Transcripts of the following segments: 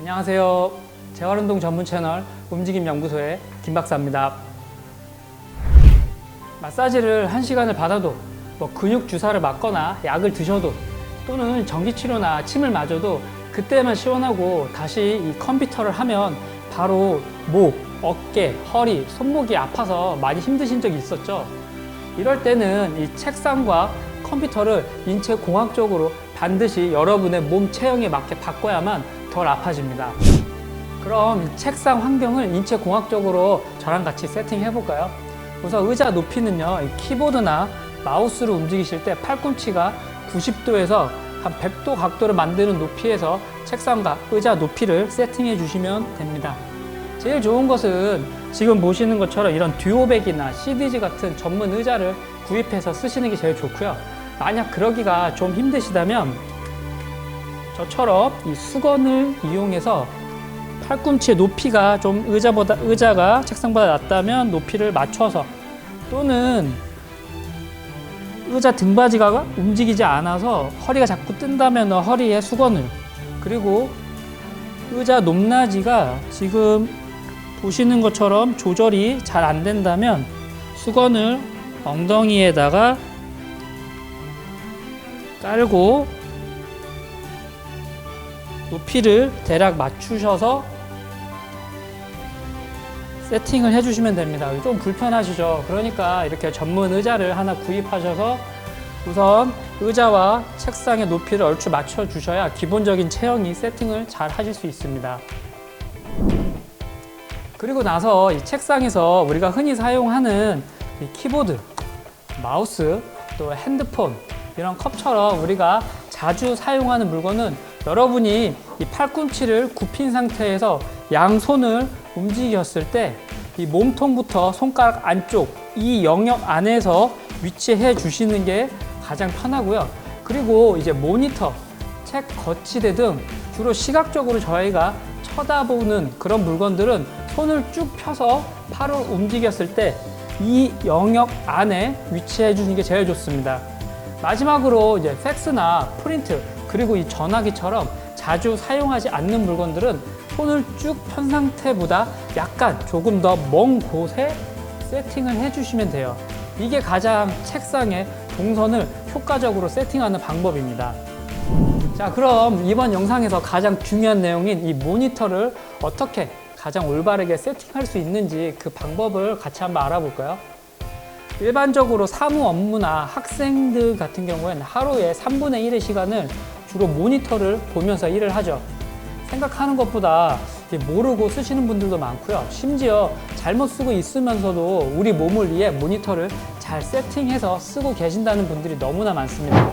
안녕하세요. 재활운동 전문 채널 움직임연구소의 김박사입니다. 마사지를 1시간을 받아도 근육 주사를 맞거나 약을 드셔도 또는 전기치료나 침을 맞아도 그때만 시원하고 다시 이 컴퓨터를 하면 바로 목, 어깨, 허리, 손목이 아파서 많이 힘드신 적이 있었죠. 이럴 때는 이 책상과 컴퓨터를 인체공학적으로 반드시 여러분의 몸 체형에 맞게 바꿔야만 덜 아파집니다. 그럼 이 책상 환경을 인체공학적으로 저랑 같이 세팅해 볼까요? 우선 의자 높이는요, 이 키보드나 마우스를 움직이실 때 팔꿈치가 90도에서 한 100도 각도를 만드는 높이에서 책상과 의자 높이를 세팅해 주시면 됩니다. 제일 좋은 것은 지금 보시는 것처럼 이런 듀오백이나 CDG 같은 전문 의자를 구입해서 쓰시는 게 제일 좋고요. 만약 그러기가 좀 힘드시다면 저처럼 이 수건을 이용해서 팔꿈치의 높이가 좀 의자가 책상보다 낮다면 높이를 맞춰서, 또는 의자 등받이가 움직이지 않아서 허리가 자꾸 뜬다면 허리에 수건을, 그리고 의자 높낮이가 지금 보시는 것처럼 조절이 잘 안 된다면 수건을 엉덩이에다가 깔고 높이를 대략 맞추셔서 세팅을 해주시면 됩니다. 좀 불편하시죠? 그러니까 이렇게 전문 의자를 하나 구입하셔서 우선 의자와 책상의 높이를 얼추 맞춰 주셔야 기본적인 체형이 세팅을 잘 하실 수 있습니다. 그리고 나서 이 책상에서 우리가 흔히 사용하는 이 키보드, 마우스, 또 핸드폰, 이런 컵처럼 우리가 자주 사용하는 물건은 여러분이 이 팔꿈치를 굽힌 상태에서 양손을 움직였을 때 이 몸통부터 손가락 안쪽 이 영역 안에서 위치해 주시는 게 가장 편하고요. 그리고 이제 모니터, 책 거치대 등 주로 시각적으로 저희가 쳐다보는 그런 물건들은 손을 쭉 펴서 팔을 움직였을 때 이 영역 안에 위치해 주는 게 제일 좋습니다. 마지막으로 이제 팩스나 프린트, 그리고 이 전화기처럼 자주 사용하지 않는 물건들은 손을 쭉 편 상태보다 약간 조금 더 먼 곳에 세팅을 해주시면 돼요. 이게 가장 책상에 동선을 효과적으로 세팅하는 방법입니다. 자, 그럼 이번 영상에서 가장 중요한 내용인 이 모니터를 어떻게 가장 올바르게 세팅할 수 있는지 그 방법을 같이 한번 알아볼까요? 일반적으로 사무 업무나 학생들 같은 경우에는 하루에 3분의 1의 시간을 주로 모니터를 보면서 일을 하죠. 생각하는 것보다 모르고 쓰시는 분들도 많고요. 심지어 잘못 쓰고 있으면서도 우리 몸을 위해 모니터를 잘 세팅해서 쓰고 계신다는 분들이 너무나 많습니다.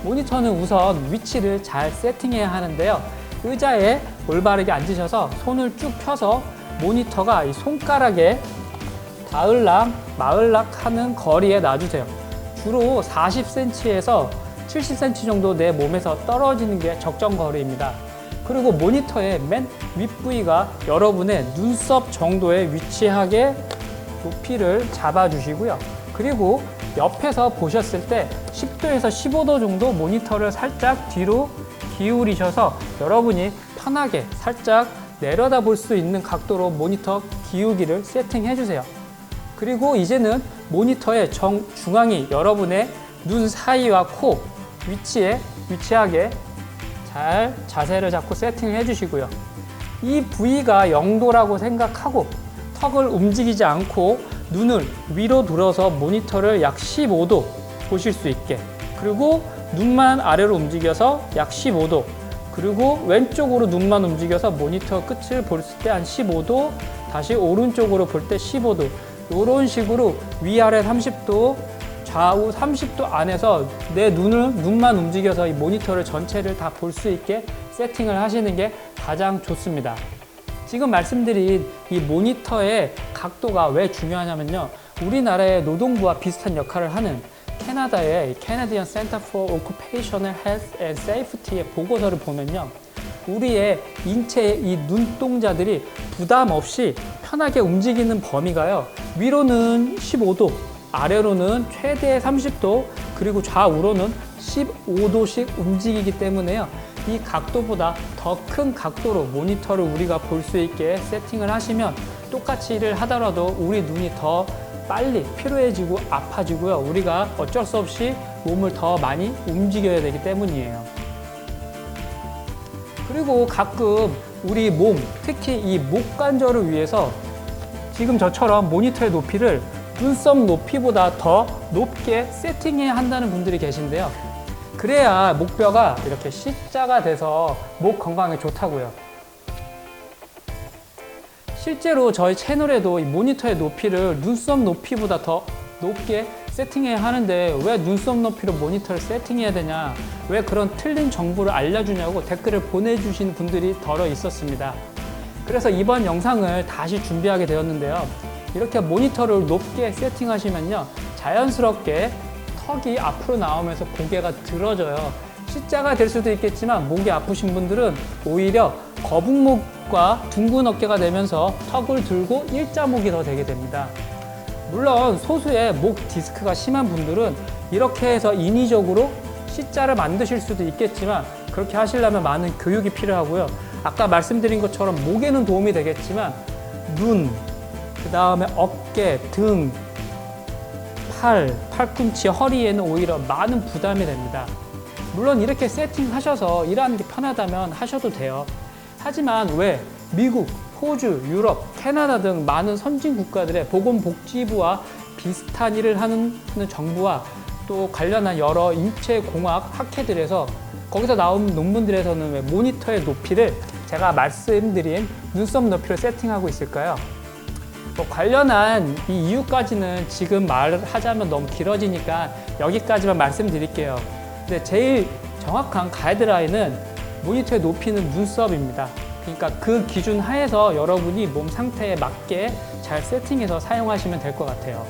모니터는 우선 위치를 잘 세팅해야 하는데요. 의자에 올바르게 앉으셔서 손을 쭉 펴서 모니터가 이 손가락에 닿을락 마을락 하는 거리에 놔주세요. 주로 40cm에서 70cm 정도 내 몸에서 떨어지는 게 적정 거리입니다. 그리고 모니터의 맨 윗부위가 여러분의 눈썹 정도에 위치하게 높이를 잡아주시고요. 그리고 옆에서 보셨을 때 10도에서 15도 정도 모니터를 살짝 뒤로 기울이셔서 여러분이 편하게 살짝 내려다 볼 수 있는 각도로 모니터 기울기를 세팅해 주세요. 그리고 이제는 모니터의 중앙이 여러분의 눈 사이와 코 위치에 위치하게 잘 자세를 잡고 세팅을 해주시고요. 이 부위가 0도라고 생각하고 턱을 움직이지 않고 눈을 위로 들어서 모니터를 약 15도 보실 수 있게, 그리고 눈만 아래로 움직여서 약 15도, 그리고 왼쪽으로 눈만 움직여서 모니터 끝을 볼 때 한 15도, 다시 오른쪽으로 볼 때 15도, 이런 식으로 위아래 30도, 좌우 30도 안에서 내 눈만 움직여서 이 모니터를 전체를 다 볼 수 있게 세팅을 하시는 게 가장 좋습니다. 지금 말씀드린 이 모니터의 각도가 왜 중요하냐면요. 우리나라의 노동부와 비슷한 역할을 하는 캐나다의 Canadian Center for Occupational Health and Safety의 보고서를 보면요. 우리의 인체의 이 눈동자들이 부담 없이 편하게 움직이는 범위가요. 위로는 15도, 아래로는 최대 30도, 그리고 좌우로는 15도씩 움직이기 때문에요. 이 각도보다 더 큰 각도로 모니터를 우리가 볼 수 있게 세팅을 하시면 똑같이 일을 하더라도 우리 눈이 더 빨리 피로해지고 아파지고요. 우리가 어쩔 수 없이 몸을 더 많이 움직여야 되기 때문이에요. 그리고 가끔 우리 몸, 특히 이 목 관절을 위해서 지금 저처럼 모니터의 높이를 눈썹 높이보다 더 높게 세팅해야 한다는 분들이 계신데요. 그래야 목뼈가 이렇게 C자가 돼서 목 건강에 좋다고요. 실제로 저희 채널에도 이 모니터의 높이를 눈썹 높이보다 더 높게 세팅해야 하는데 왜 눈썹 높이로 모니터를 세팅해야 되냐, 왜 그런 틀린 정보를 알려주냐고 댓글을 보내주신 분들이 덜어 있었습니다. 그래서 이번 영상을 다시 준비하게 되었는데요. 이렇게 모니터를 높게 세팅하시면요, 자연스럽게 턱이 앞으로 나오면서 고개가 들어져요. C자가 될 수도 있겠지만 목이 아프신 분들은 오히려 거북목과 둥근 어깨가 되면서 턱을 들고 일자목이 더 되게 됩니다. 물론 소수의 목 디스크가 심한 분들은 이렇게 해서 인위적으로 C자를 만드실 수도 있겠지만 그렇게 하시려면 많은 교육이 필요하고요. 아까 말씀드린 것처럼 목에는 도움이 되겠지만 눈, 그 다음에 어깨, 등, 팔꿈치, 허리에는 오히려 많은 부담이 됩니다. 물론 이렇게 세팅하셔서 일하는 게 편하다면 하셔도 돼요. 하지만 왜 미국, 호주, 유럽, 캐나다 등 많은 선진 국가들의 보건복지부와 비슷한 일을 하는 정부와 또 관련한 여러 인체공학 학회들에서 거기서 나온 논문들에서는 왜 모니터의 높이를 제가 말씀드린 눈썹 높이로 세팅하고 있을까요? 관련한 이 이유까지는 지금 말을 하자면 너무 길어지니까 여기까지만 말씀드릴게요. 근데 제일 정확한 가이드라인은 모니터의 높이는 눈썹입니다. 그러니까 그 기준 하에서 여러분이 몸 상태에 맞게 잘 세팅해서 사용하시면 될 것 같아요.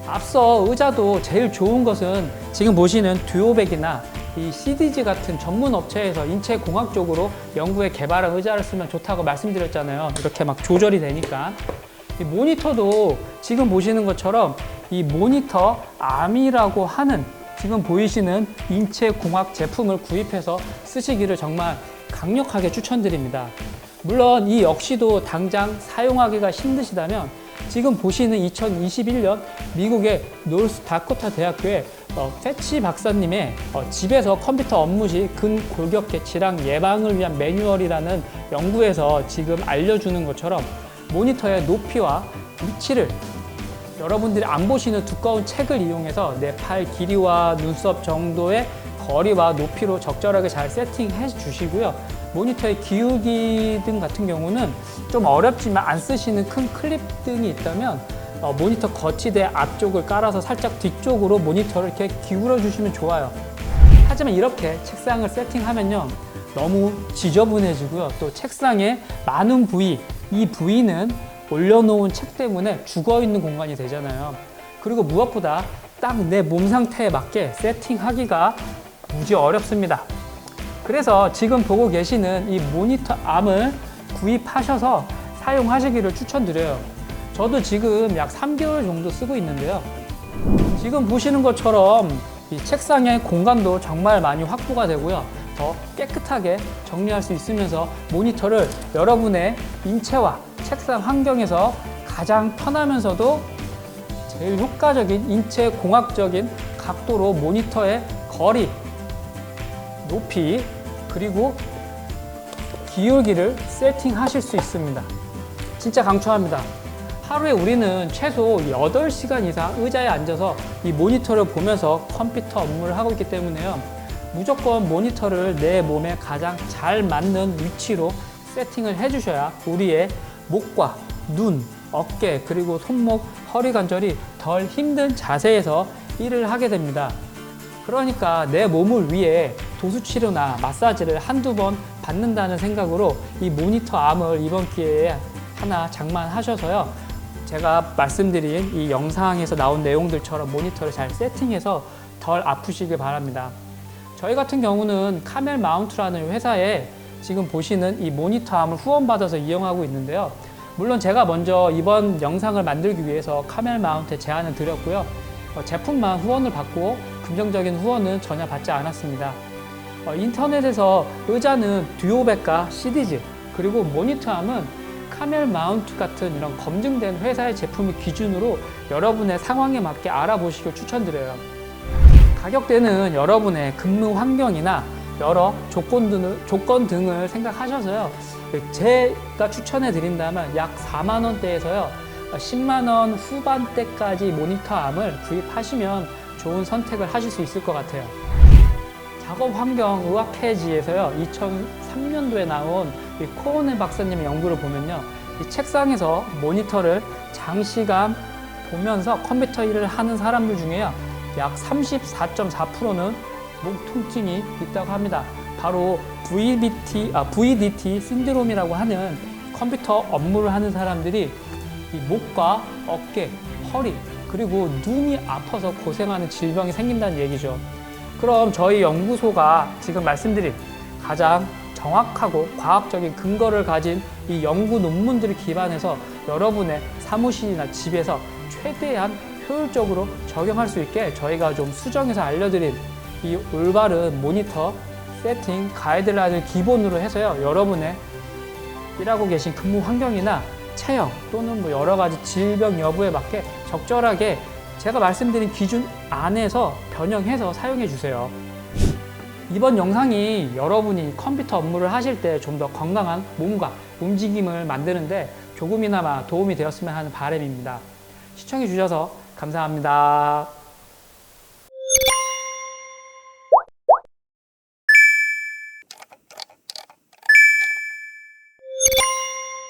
앞서 의자도 제일 좋은 것은 지금 보시는 듀오백이나 이 CDG 같은 전문 업체에서 인체공학적으로 연구에 개발한 의자를 쓰면 좋다고 말씀드렸잖아요. 이렇게 막 조절이 되니까. 이 모니터도 지금 보시는 것처럼 이 모니터 암이라고 하는 지금 보이시는 인체공학 제품을 구입해서 쓰시기를 정말 강력하게 추천드립니다. 물론 이 역시도 당장 사용하기가 힘드시다면 지금 보시는 2021년 미국의 노스다코타 대학교의 패치 박사님의 집에서 컴퓨터 업무 시 근골격계 질환 예방을 위한 매뉴얼이라는 연구에서 지금 알려주는 것처럼 모니터의 높이와 위치를 여러분들이 안 보시는 두꺼운 책을 이용해서 내 팔 길이와 눈썹 정도의 거리와 높이로 적절하게 잘 세팅해 주시고요. 모니터의 기울기 등 같은 경우는 좀 어렵지만 안 쓰시는 큰 클립 등이 있다면 모니터 거치대 앞쪽을 깔아서 살짝 뒤쪽으로 모니터를 이렇게 기울여 주시면 좋아요. 하지만 이렇게 책상을 세팅하면요, 너무 지저분해지고요. 또 책상에 많은 부위, 이 부위는 올려놓은 책 때문에 죽어있는 공간이 되잖아요. 그리고 무엇보다 딱 내 몸 상태에 맞게 세팅하기가 무지 어렵습니다. 그래서 지금 보고 계시는 이 모니터 암을 구입하셔서 사용하시기를 추천드려요. 저도 지금 약 3개월 정도 쓰고 있는데요. 지금 보시는 것처럼 이 책상의 공간도 정말 많이 확보가 되고요. 더 깨끗하게 정리할 수 있으면서 모니터를 여러분의 인체와 책상 환경에서 가장 편하면서도 제일 효과적인 인체 공학적인 각도로 모니터의 거리, 높이, 그리고 기울기를 세팅하실 수 있습니다. 진짜 강추합니다. 하루에 우리는 최소 8시간 이상 의자에 앉아서 이 모니터를 보면서 컴퓨터 업무를 하고 있기 때문에요. 무조건 모니터를 내 몸에 가장 잘 맞는 위치로 세팅을 해주셔야 우리의 목과 눈, 어깨, 그리고 손목, 허리 관절이 덜 힘든 자세에서 일을 하게 됩니다. 그러니까 내 몸을 위해 도수치료나 마사지를 한두 번 받는다는 생각으로 이 모니터 암을 이번 기회에 하나 장만하셔서요. 제가 말씀드린 이 영상에서 나온 내용들처럼 모니터를 잘 세팅해서 덜 아프시길 바랍니다. 저희 같은 경우는 카멜 마운트라는 회사에 지금 보시는 이 모니터 암을 후원받아서 이용하고 있는데요. 물론 제가 먼저 이번 영상을 만들기 위해서 카멜 마운트에 제안을 드렸고요. 제품만 후원을 받고 긍정적인 후원은 전혀 받지 않았습니다. 인터넷에서 의자는 듀오백과 시디즈, 그리고 모니터함은 카멜 마운트 같은 이런 검증된 회사의 제품을 기준으로 여러분의 상황에 맞게 알아보시길 추천드려요. 가격대는 여러분의 근무 환경이나 여러 조건 등을 생각하셔서요. 제가 추천해 드린다면 약 4만 원대에서요. 10만 원 후반대까지 모니터암을 구입하시면 좋은 선택을 하실 수 있을 것 같아요. 작업 환경 의학회지에서요. 2003년도에 나온 이 코오네 박사님의 연구를 보면요. 이 책상에서 모니터를 장시간 보면서 컴퓨터 일을 하는 사람들 중에요. 약 34.4%는 목 통증이 있다고 합니다. 바로 VDT 신드롬이라고 하는 컴퓨터 업무를 하는 사람들이 이 목과 어깨, 허리, 그리고 눈이 아파서 고생하는 질병이 생긴다는 얘기죠. 그럼 저희 연구소가 지금 말씀드린 가장 정확하고 과학적인 근거를 가진 이 연구 논문들을 기반해서 여러분의 사무실이나 집에서 최대한 효율적으로 적용할 수 있게 저희가 좀 수정해서 알려드린 이 올바른 모니터 세팅 가이드라인을 기본으로 해서요. 여러분의 일하고 계신 근무 환경이나 체형 또는 뭐 여러 가지 질병 여부에 맞게 적절하게 제가 말씀드린 기준 안에서 변형해서 사용해 주세요. 이번 영상이 여러분이 컴퓨터 업무를 하실 때 좀 더 건강한 몸과 움직임을 만드는데 조금이나마 도움이 되었으면 하는 바람입니다. 시청해 주셔서 감사합니다.